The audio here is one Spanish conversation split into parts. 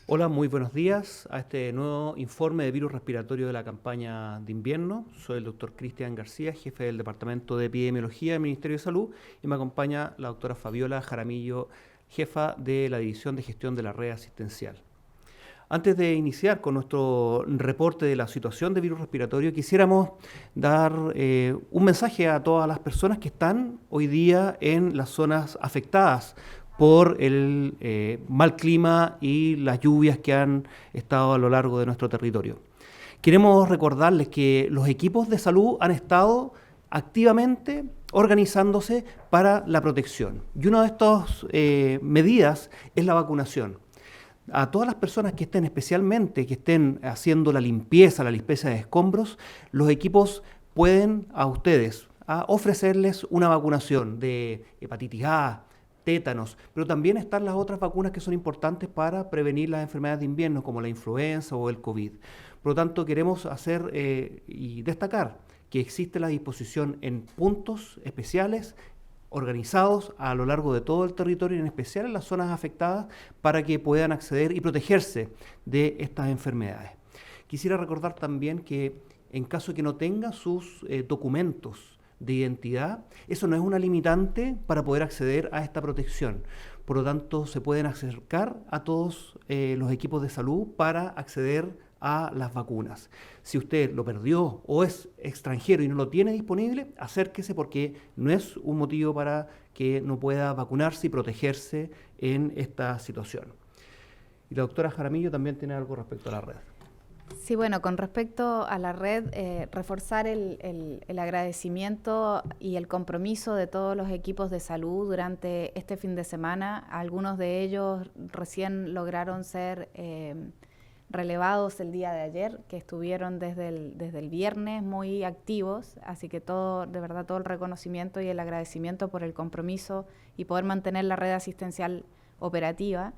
Hola, muy buenos días a este nuevo informe de virus respiratorio de la campaña de invierno. Soy el doctor Cristian García, jefe del Departamento de Epidemiología del Ministerio de Salud, y me acompaña la doctora Fabiola Jaramillo, jefa de la División de Gestión de la Red Asistencial. Antes de iniciar con nuestro reporte de la situación de virus respiratorio, quisiéramos dar un mensaje a todas las personas que están hoy día en las zonas afectadas por el mal clima y las lluvias que han estado a lo largo de nuestro territorio. Queremos recordarles que los equipos de salud han estado activamente organizándose para la protección. Y una de estas medidas es la vacunación. A todas las personas que estén, especialmente que estén haciendo la limpieza de escombros, los equipos pueden a ustedes ofrecerles una vacunación de hepatitis A, tétanos, pero también están las otras vacunas que son importantes para prevenir las enfermedades de invierno, como la influenza o el COVID. Por lo tanto, queremos hacer y destacar que existe la disposición en puntos especiales organizados a lo largo de todo el territorio, en especial en las zonas afectadas, para que puedan acceder y protegerse de estas enfermedades. Quisiera recordar también que en caso de que no tenga sus documentos de identidad, eso no es una limitante para poder acceder a esta protección. Por lo tanto, se pueden acercar a todos los equipos de salud para acceder a las vacunas. Si usted lo perdió o es extranjero y no lo tiene disponible, acérquese, porque no es un motivo para que no pueda vacunarse y protegerse en esta situación. Y la doctora Jaramillo también tiene algo respecto a la red. Sí, bueno, con respecto a la red, reforzar el agradecimiento y el compromiso de todos los equipos de salud durante este fin de semana. Algunos de ellos recién lograron ser relevados el día de ayer, que estuvieron desde el viernes muy activos, así que de verdad todo el reconocimiento y el agradecimiento por el compromiso y poder mantener la red asistencial operativa.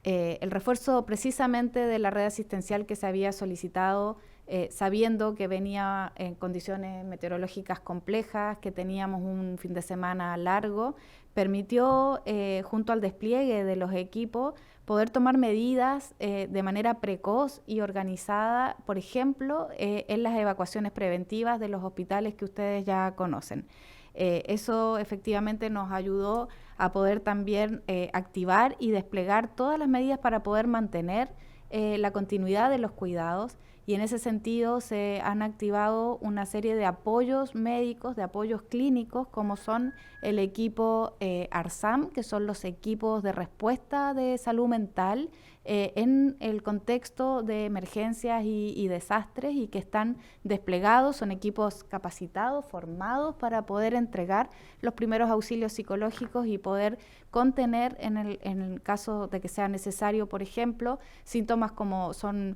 El refuerzo precisamente de la red asistencial que se había solicitado, sabiendo que venía en condiciones meteorológicas complejas, que teníamos un fin de semana largo, permitió, junto al despliegue de los equipos, poder tomar medidas de manera precoz y organizada, por ejemplo, en las evacuaciones preventivas de los hospitales que ustedes ya conocen. Eso efectivamente nos ayudó a poder también activar y desplegar todas las medidas para poder mantener la continuidad de los cuidados, y en ese sentido se han activado una serie de apoyos médicos, de apoyos clínicos, como son el equipo ARSAM, que son los equipos de respuesta de salud mental en el contexto de emergencias y desastres, y que están desplegados, son equipos capacitados, formados para poder entregar los primeros auxilios psicológicos y poder contener en el caso de que sea necesario, por ejemplo, síntomas como son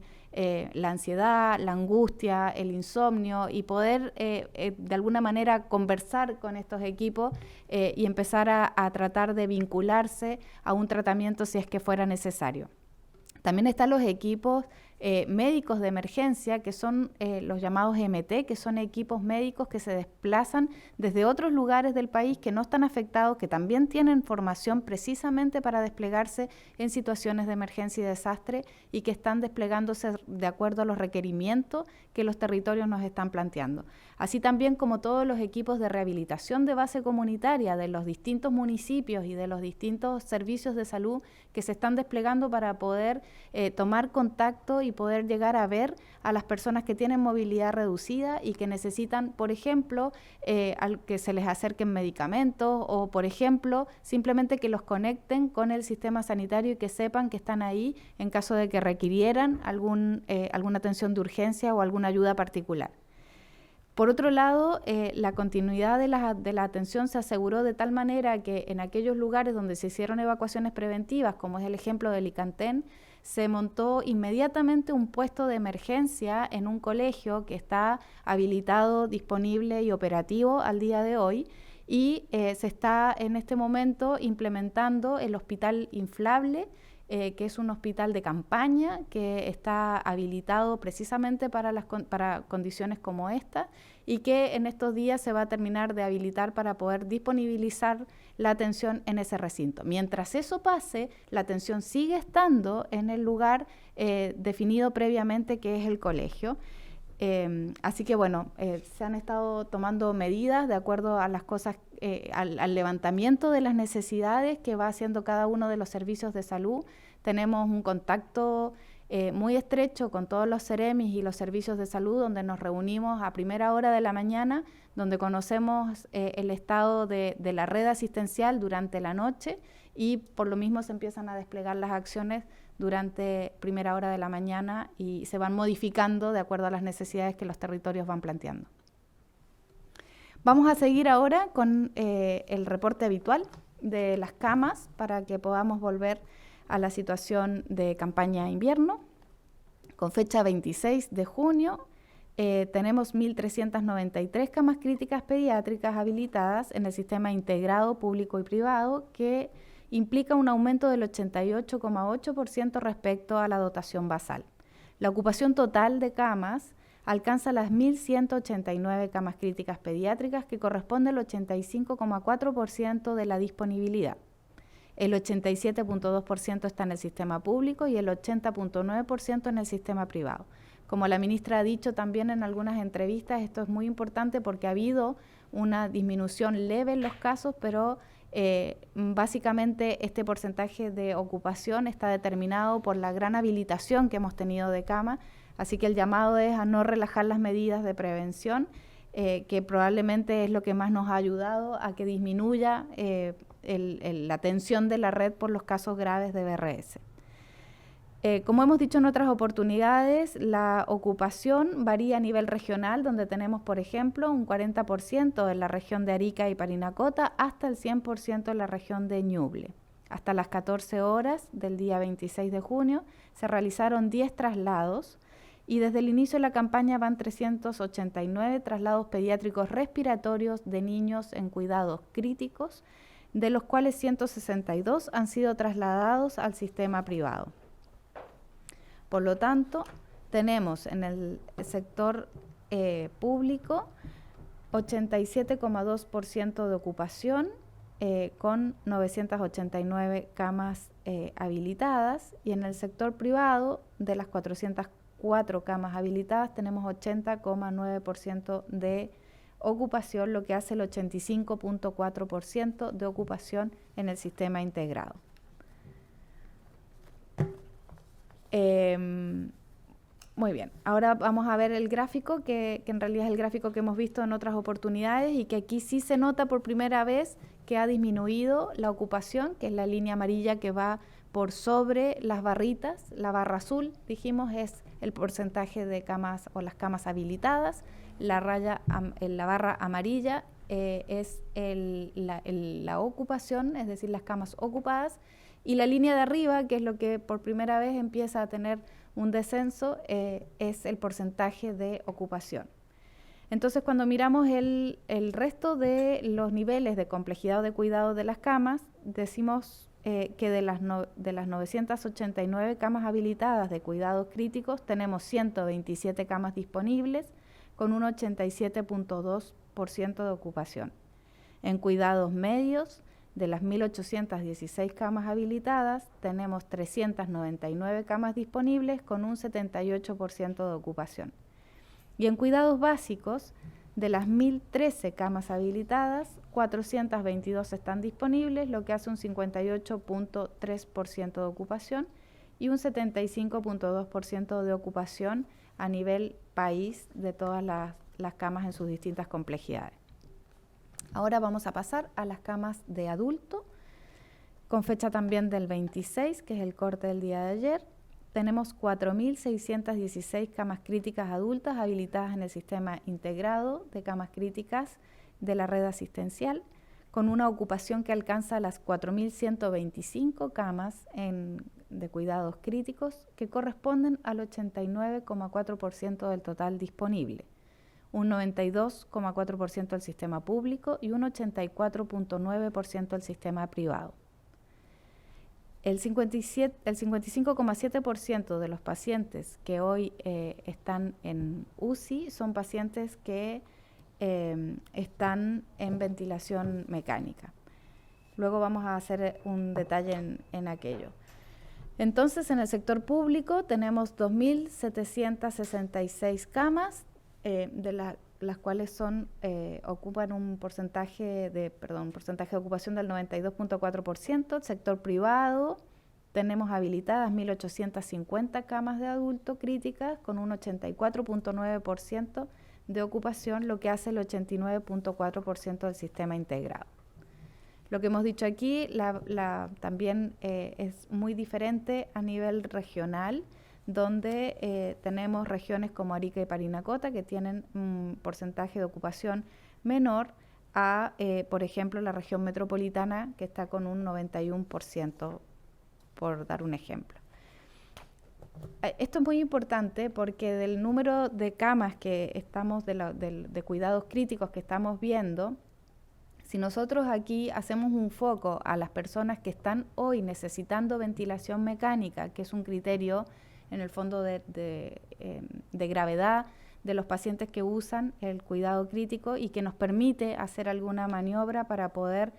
la ansiedad, la angustia, el insomnio, y poder de alguna manera conversar con estos equipos y empezar a tratar de vincularse a un tratamiento si es que fuera necesario. También están los equipos médicos de emergencia, que son los llamados MT, que son equipos médicos que se desplazan desde otros lugares del país que no están afectados, que también tienen formación precisamente para desplegarse en situaciones de emergencia y desastre, y que están desplegándose de acuerdo a los requerimientos que los territorios nos están planteando. Así también como todos los equipos de rehabilitación de base comunitaria de los distintos municipios y de los distintos servicios de salud que se están desplegando para poder tomar contacto y poder llegar a ver a las personas que tienen movilidad reducida y que necesitan, por ejemplo, que se les acerquen medicamentos, o, por ejemplo, simplemente que los conecten con el sistema sanitario y que sepan que están ahí en caso de que requirieran alguna atención de urgencia o alguna ayuda particular. Por otro lado, la continuidad de la atención se aseguró de tal manera que en aquellos lugares donde se hicieron evacuaciones preventivas, como es el ejemplo de Licantén, se montó inmediatamente un puesto de emergencia en un colegio que está habilitado, disponible y operativo al día de hoy, y se está en este momento implementando el hospital inflable, que es un hospital de campaña que está habilitado precisamente para condiciones como esta y que en estos días se va a terminar de habilitar para poder disponibilizar la atención en ese recinto. Mientras eso pase, la atención sigue estando en el lugar definido previamente, que es el colegio. Así que bueno, se han estado tomando medidas de acuerdo a las cosas, al levantamiento de las necesidades que va haciendo cada uno de los servicios de salud. Tenemos un contacto muy estrecho con todos los CEREMIS y los servicios de salud, donde nos reunimos a primera hora de la mañana, donde conocemos el estado de la red asistencial durante la noche y por lo mismo se empiezan a desplegar las acciones durante primera hora de la mañana y se van modificando de acuerdo a las necesidades que los territorios van planteando. Vamos a seguir ahora con el reporte habitual de las camas para que podamos volver a la situación de campaña invierno. Con fecha 26 de junio tenemos 1.393 camas críticas pediátricas habilitadas en el sistema integrado público y privado, que implica un aumento del 88,8% respecto a la dotación basal. La ocupación total de camas alcanza las 1.189 camas críticas pediátricas, que corresponde al 85,4% de la disponibilidad. El 87,2% está en el sistema público y el 80,9% en el sistema privado. Como la ministra ha dicho también en algunas entrevistas, esto es muy importante porque ha habido una disminución leve en los casos, pero básicamente este porcentaje de ocupación está determinado por la gran habilitación que hemos tenido de cama, así que el llamado es a no relajar las medidas de prevención, que probablemente es lo que más nos ha ayudado a que disminuya la tensión de la red por los casos graves de BRS. Como hemos dicho en otras oportunidades, la ocupación varía a nivel regional, donde tenemos, por ejemplo, un 40% en la región de Arica y Parinacota, hasta el 100% en la región de Ñuble. Hasta las 14 horas del día 26 de junio se realizaron 10 traslados y desde el inicio de la campaña van 389 traslados pediátricos respiratorios de niños en cuidados críticos, de los cuales 162 han sido trasladados al sistema privado. Por lo tanto, tenemos en el sector público 87,2% de ocupación con 989 camas habilitadas, y en el sector privado, de las 404 camas habilitadas, tenemos 80,9% de ocupación, lo que hace el 85,4% de ocupación en el sistema integrado. Muy bien, ahora vamos a ver el gráfico, que en realidad es el gráfico que hemos visto en otras oportunidades y que aquí sí se nota por primera vez que ha disminuido la ocupación, que es la línea amarilla que va por sobre las barritas. La barra azul, dijimos, es el porcentaje de camas o las camas habilitadas. La barra amarilla es la ocupación, es decir, las camas ocupadas. Y la línea de arriba, que es lo que por primera vez empieza a tener un descenso, es el porcentaje de ocupación. Entonces, cuando miramos el resto de los niveles de complejidad o de cuidado de las camas, decimos que de las 989 camas habilitadas de cuidados críticos, tenemos 127 camas disponibles con un 87,2% de ocupación. En cuidados medios, de las 1.816 camas habilitadas, tenemos 399 camas disponibles con un 78% de ocupación. Y en cuidados básicos, de las 1.013 camas habilitadas, 422 están disponibles, lo que hace un 58,3% de ocupación y un 75,2% de ocupación a nivel país de todas las camas en sus distintas complejidades. Ahora vamos a pasar a las camas de adulto, con fecha también del 26, que es el corte del día de ayer. Tenemos 4.616 camas críticas adultas habilitadas en el sistema integrado de camas críticas de la red asistencial, con una ocupación que alcanza las 4.125 camas de cuidados críticos, que corresponden al 89,4% del total disponible. un 92,4% al sistema público y un 84,9% al sistema privado. El 55,7% de los pacientes que hoy están en UCI son pacientes que están en ventilación mecánica. Luego vamos a hacer un detalle en aquello. Entonces, en el sector público tenemos 2.766 camas, de las cuales ocupan un porcentaje de ocupación del 92,4%. El sector privado tenemos habilitadas 1.850 camas de adulto críticas con un 84,9% de ocupación, lo que hace el 89,4% del sistema integrado. Lo que hemos dicho aquí también es muy diferente a nivel regional, donde tenemos regiones como Arica y Parinacota que tienen un porcentaje de ocupación menor a, por ejemplo, la región metropolitana, que está con un 91%, por dar un ejemplo. Esto es muy importante porque del número de camas que estamos, de cuidados críticos que estamos viendo, si nosotros aquí hacemos un foco a las personas que están hoy necesitando ventilación mecánica, que es un criterio en el fondo de gravedad de los pacientes que usan el cuidado crítico y que nos permite hacer alguna maniobra para poder,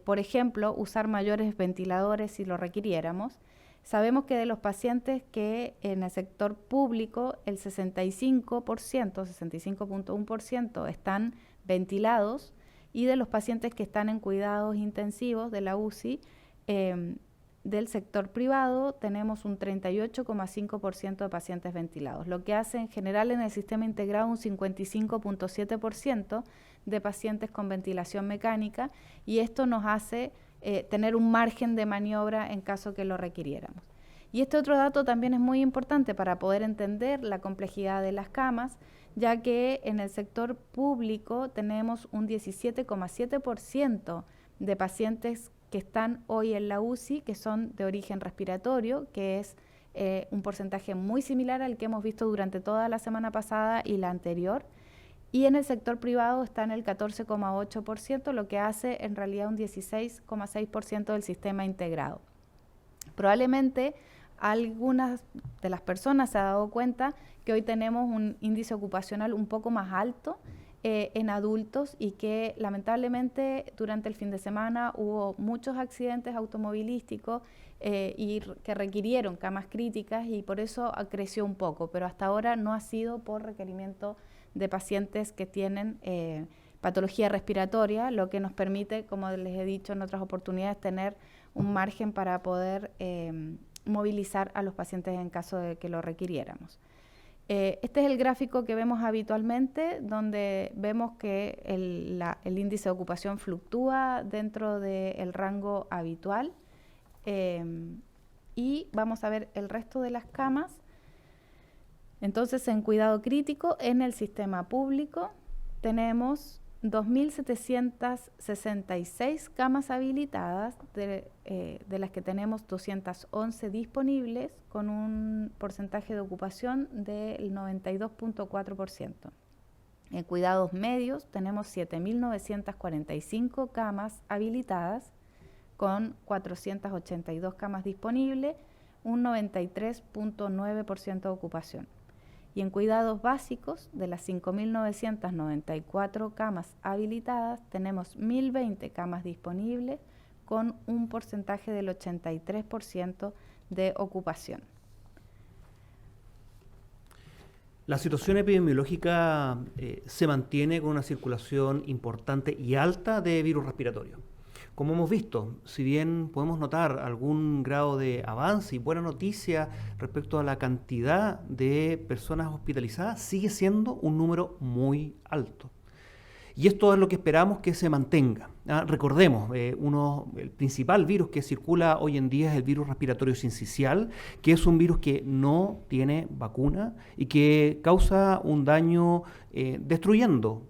por ejemplo, usar mayores ventiladores si lo requiriéramos. Sabemos que de los pacientes que en el sector público el 65,1% están ventilados, y de los pacientes que están en cuidados intensivos de la UCI, del sector privado tenemos un 38,5% de pacientes ventilados, lo que hace en general en el sistema integrado un 55,7% de pacientes con ventilación mecánica, y esto nos hace tener un margen de maniobra en caso que lo requiriéramos. Y este otro dato también es muy importante para poder entender la complejidad de las camas, ya que en el sector público tenemos un 17,7% de pacientes que están hoy en la UCI que son de origen respiratorio, que es un porcentaje muy similar al que hemos visto durante toda la semana pasada y la anterior. Y en el sector privado está en el 14,8%, lo que hace en realidad un 16,6% del sistema integrado. Probablemente algunas de las personas se han dado cuenta que hoy tenemos un índice ocupacional un poco más alto en adultos, y que lamentablemente durante el fin de semana hubo muchos accidentes automovilísticos y que requirieron camas críticas, y por eso creció un poco, pero hasta ahora no ha sido por requerimiento de pacientes que tienen patología respiratoria, lo que nos permite, como les he dicho en otras oportunidades, tener un margen para poder movilizar a los pacientes en caso de que lo requiriéramos. Este es el gráfico que vemos habitualmente, donde vemos que el índice de ocupación fluctúa dentro del rango habitual, y vamos a ver el resto de las camas. Entonces, en cuidado crítico, en el sistema público, tenemos 2.766 camas habilitadas, de las que tenemos 211 disponibles, con un porcentaje de ocupación del 92,4%. En cuidados medios tenemos 7.945 camas habilitadas, con 482 camas disponibles, un 93,9% de ocupación. Y en cuidados básicos, de las 5.994 camas habilitadas, tenemos 1.020 camas disponibles con un porcentaje del 83% de ocupación. La situación epidemiológica se mantiene con una circulación importante y alta de virus respiratorio. Como hemos visto, si bien podemos notar algún grado de avance y buena noticia respecto a la cantidad de personas hospitalizadas, sigue siendo un número muy alto. Y esto es lo que esperamos que se mantenga. Recordemos, el principal virus que circula hoy en día es el virus respiratorio sincicial, que es un virus que no tiene vacuna y que causa un daño destruyendo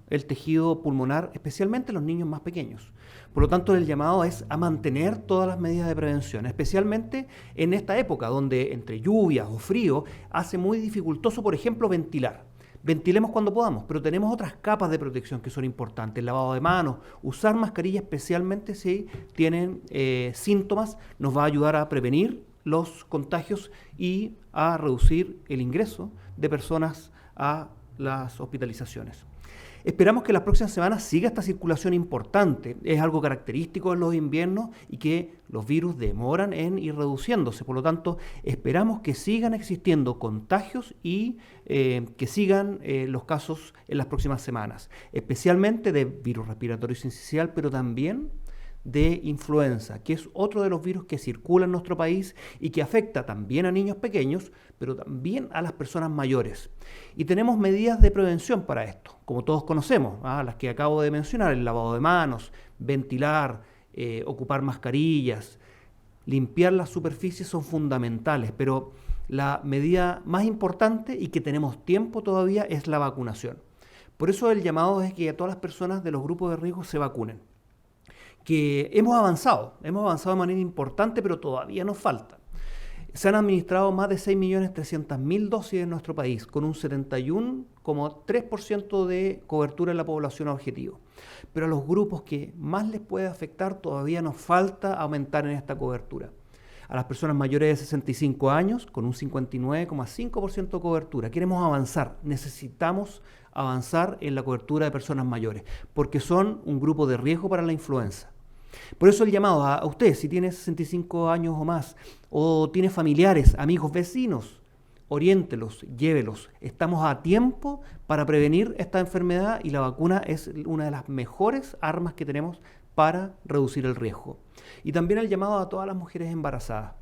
el tejido pulmonar, especialmente en los niños más pequeños. Por lo tanto, el llamado es a mantener todas las medidas de prevención, especialmente en esta época donde entre lluvias o frío hace muy dificultoso, por ejemplo, ventilar. ventilemos cuando podamos, pero tenemos otras capas de protección que son importantes. El lavado de manos, usar mascarilla especialmente si tienen síntomas, nos va a ayudar a prevenir los contagios y a reducir el ingreso de personas a las hospitalizaciones. Esperamos que las próximas semanas siga esta circulación importante. Es algo característico en los inviernos y que los virus demoran en ir reduciéndose. Por lo tanto, esperamos que sigan existiendo contagios y que sigan los casos en las próximas semanas, especialmente de virus respiratorio sincicial, pero también de influenza, que es otro de los virus que circula en nuestro país y que afecta también a niños pequeños, pero también a las personas mayores. Y tenemos medidas de prevención para esto, como todos conocemos, las que acabo de mencionar: el lavado de manos, ventilar, ocupar mascarillas, limpiar las superficies son fundamentales, pero la medida más importante y que tenemos tiempo todavía es la vacunación. Por eso el llamado es que a todas las personas de los grupos de riesgo se vacunen. Que hemos avanzado de manera importante, pero todavía nos falta. Se han administrado más de 6.300.000 dosis en nuestro país, con un 71,3% de cobertura en la población objetivo. Pero a los grupos que más les puede afectar todavía nos falta aumentar en esta cobertura. A las personas mayores de 65 años, con un 59,5% de cobertura. Queremos avanzar, necesitamos avanzar en la cobertura de personas mayores, porque son un grupo de riesgo para la influenza. Por eso el llamado a usted, si tiene 65 años o más, o tiene familiares, amigos, vecinos, oriéntelos, llévelos. Estamos a tiempo para prevenir esta enfermedad y la vacuna es una de las mejores armas que tenemos para reducir el riesgo. Y también el llamado a todas las mujeres embarazadas.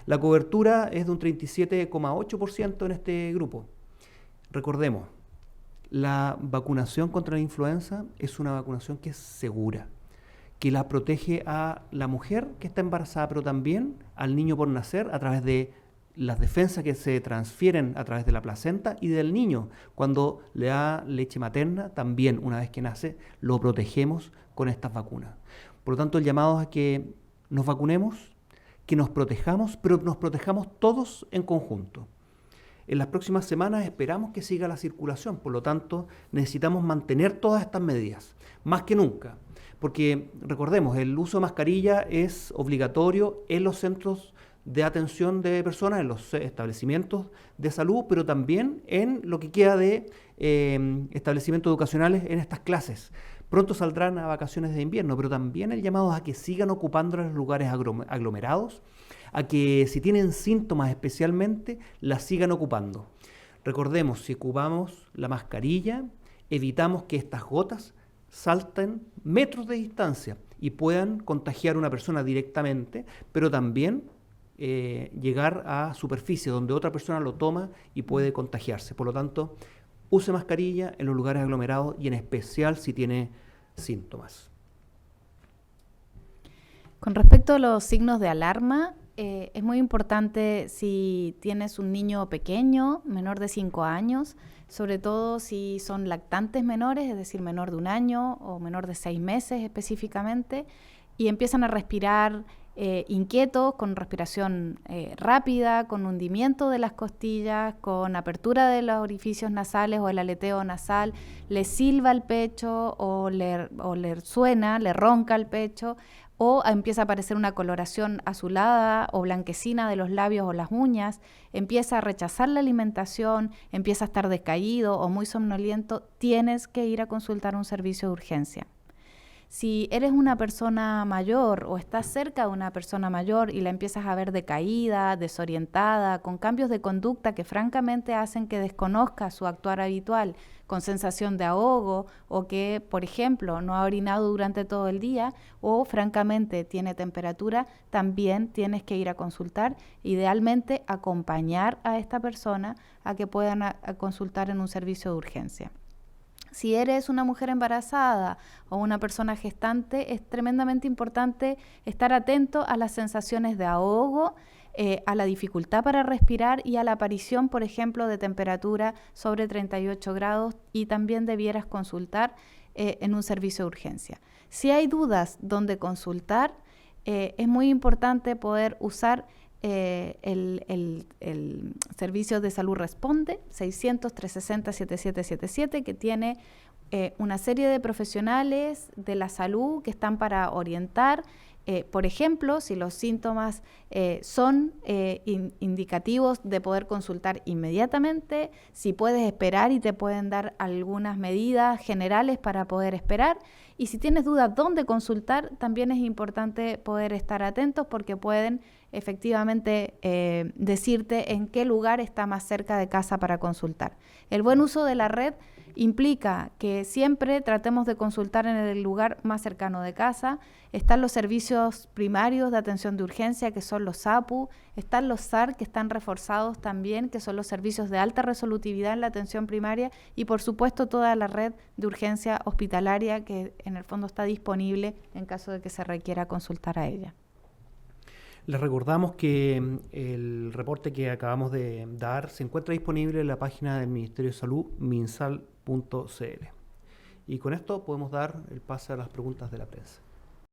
La cobertura es de un 37,8% en este grupo. Recordemos, la vacunación contra la influenza es una vacunación que es segura, que la protege a la mujer que está embarazada, pero también al niño por nacer a través de las defensas que se transfieren a través de la placenta, y del niño cuando le da leche materna, también una vez que nace lo protegemos con estas vacunas. Por lo tanto, el llamado es a que nos vacunemos, que nos protejamos, pero nos protejamos todos en conjunto. En las próximas semanas esperamos que siga la circulación, por lo tanto necesitamos mantener todas estas medidas, más que nunca. Porque recordemos, el uso de mascarilla es obligatorio en los centros de atención de personas, en los establecimientos de salud, pero también en lo que queda de establecimientos educacionales en estas clases. Pronto saldrán a vacaciones de invierno, pero también el llamado a que sigan ocupando los lugares aglomerados, a que si tienen síntomas especialmente, las sigan ocupando. Recordemos, si ocupamos la mascarilla, evitamos que estas gotas salten metros de distancia y puedan contagiar a una persona directamente, pero también llegar a superficie donde otra persona lo toma y puede contagiarse. Por lo tanto, use mascarilla en los lugares aglomerados y en especial si tiene síntomas. Con respecto a los signos de alarma, es muy importante si tienes un niño pequeño, menor de 5 años, sobre todo si son lactantes menores, es decir, menor de 1 año o menor de 6 meses específicamente, y empiezan a respirar inquietos, con respiración rápida, con hundimiento de las costillas, con apertura de los orificios nasales o el aleteo nasal, le silba el pecho o le suena, le ronca el pecho, o empieza a aparecer una coloración azulada o blanquecina de los labios o las uñas, empieza a rechazar la alimentación, empieza a estar decaído o muy somnoliento, tienes que ir a consultar un servicio de urgencia. Si eres una persona mayor o estás cerca de una persona mayor y la empiezas a ver decaída, desorientada, con cambios de conducta que francamente hacen que desconozca su actuar habitual, con sensación de ahogo o que, por ejemplo, no ha orinado durante todo el día o francamente tiene temperatura, también tienes que ir a consultar, idealmente acompañar a esta persona a que puedan a consultar en un servicio de urgencia. Si eres una mujer embarazada o una persona gestante, es tremendamente importante estar atento a las sensaciones de ahogo, a la dificultad para respirar y a la aparición, por ejemplo, de temperatura sobre 38 grados, y también debieras consultar en un servicio de urgencia. Si hay dudas dónde consultar, es muy importante poder usar el Servicio de Salud Responde, 600-360-7777, que tiene una serie de profesionales de la salud que están para orientar. Por ejemplo, si los síntomas son indicativos de poder consultar inmediatamente, si puedes esperar y te pueden dar algunas medidas generales para poder esperar. Y si tienes dudas dónde consultar, también es importante poder estar atentos porque pueden efectivamente decirte en qué lugar está más cerca de casa para consultar. El buen uso de la red implica que siempre tratemos de consultar en el lugar más cercano de casa. Están los servicios primarios de atención de urgencia, que son los SAPU. Están los SAR, que están reforzados también, que son los servicios de alta resolutividad en la atención primaria. Y, por supuesto, toda la red de urgencia hospitalaria, que en el fondo está disponible en caso de que se requiera consultar a ella. Les recordamos que el reporte que acabamos de dar se encuentra disponible en la página del Ministerio de Salud, minsal.cl. Y con esto podemos dar el pase a las preguntas de la prensa.